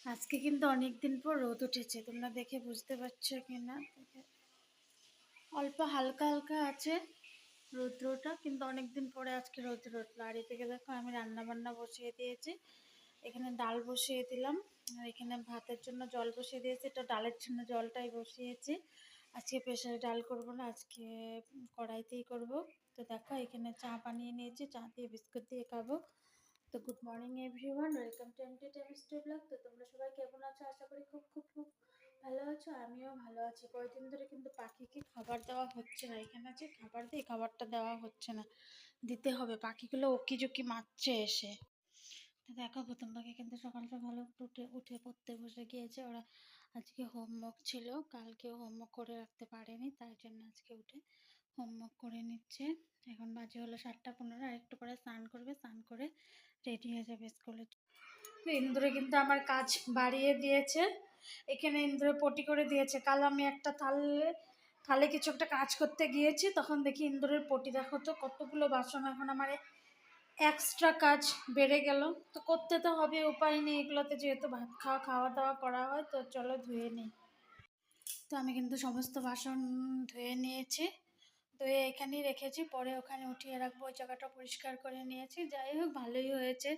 আজকে কিন্তু অনেকদিন পর রোদ উঠেছে, তোমরা দেখে বুঝতে পারছো কিনা। অল্প হালকা হালকা আছে রৌদ্রটা, কিন্তু অনেকদিন পরে আজকে রৌদ্র উঠলো। আর এদিকে দেখো আমি রান্না বান্না বসিয়ে দিয়েছি। এখানে ডাল বসিয়ে দিলাম, আর এখানে ভাতের জন্য জল বসিয়ে দিয়েছি। এটা ডালের জন্য জলটাই বসিয়েছি। আজকে প্রেশারে ডাল করব না, আজকে কড়াইতেই করব। তো দেখো এখানে চা বানিয়ে নিয়েছি, চা দিয়ে বিস্কুট দিয়ে খাবো। তো good morning everyone, welcome to MT chemistry blog. তো তোমরা সবাই কেমন আছো? আশা করি খুব খুব খুব ভালো আছো। আমিও ভালো আছি। কয়েকদিন ধরে কিন্তু পাখিকে খাবার দেওয়া হচ্ছে না। এখানে আছে খাবার দিই, খাবারটা দেওয়া হচ্ছে না, দিতে হবে। পাখিগুলো ওকি ঝুঁকি মারছে এসে। তো দেখো প্রথম পাখি কিন্তু সকাল সকাল উঠে উঠে পড়তে বসে গিয়েছে। ওরা আজকে হোমওয়ার্ক ছিল, কালকে হোমওয়ার্ক করে রাখতে পারেনি, তাই জন্য আজকে উঠে হোমওয়ার্ক করে নিচ্ছে। এখন বাজে হলো 7:15, আর একটু পরে স্নান করবে, স্নান করে রেডি হয়ে যাবে স্কুলে। ইন্দ্র কিন্তু আমার কাজ বাড়িয়ে দিয়েছে। এখানে ইন্দ্র পটি করে দিয়েছে। কাল আমি একটা থালে কিছু একটা কাজ করতে গিয়েছি, তখন দেখি ইন্দ্রের পটি। দেখো তো কতগুলো বাসন এখন আমার এক্সট্রা কাজ বেড়ে গেল। তো করতে তো হবে, উপায় নেই। এগুলোতে যেহেতু ভাত খাওয়া দাওয়া করা হয়, তো চলো ধুয়ে নিই। তো আমি কিন্তু সমস্ত বাসন ধুয়ে নিয়েছি, ধুয়ে এখানেই রেখেছি, পরে ওখানে উঠিয়ে রাখবো। ওই জায়গাটা পরিষ্কার করে নিয়েছি। যাই হোক, ভালোই হয়েছে,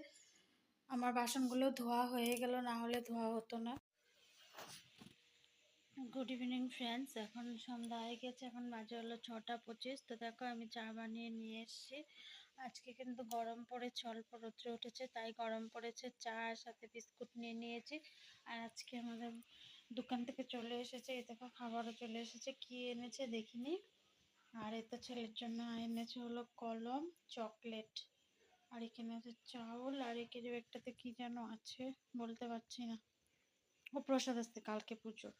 আমার বাসনগুলো ধোয়া হয়ে গেল, না হলে ধোয়া হতো না। গুড ইভিনিং ফ্রেন্ডস, এখন সন্ধ্যা হয়ে গেছে, এখন বাজে হলো 6:25। তো দেখো আমি চা বানিয়ে নিয়ে এসেছি। আজকে কিন্তু গরম পড়েছে, অল্প রৌদ্র উঠেছে, তাই গরম পড়েছে। চা সাথে বিস্কুট নিয়ে নিয়েছি। আর আজকে আমাদের দোকান থেকে চলে এসেছে, এই দেখো খাবারও চলে এসেছে। কি এনেছে দেখিনি। আর এতে ছেলের জন্য এনেছে হলো কলম, চকলেট, আর এখানে আছে চাউল, আর এখানে একটাতে কি যেন আছে বলতে পারছি না। ও প্রসাদ আসছে কালকে পুজোর।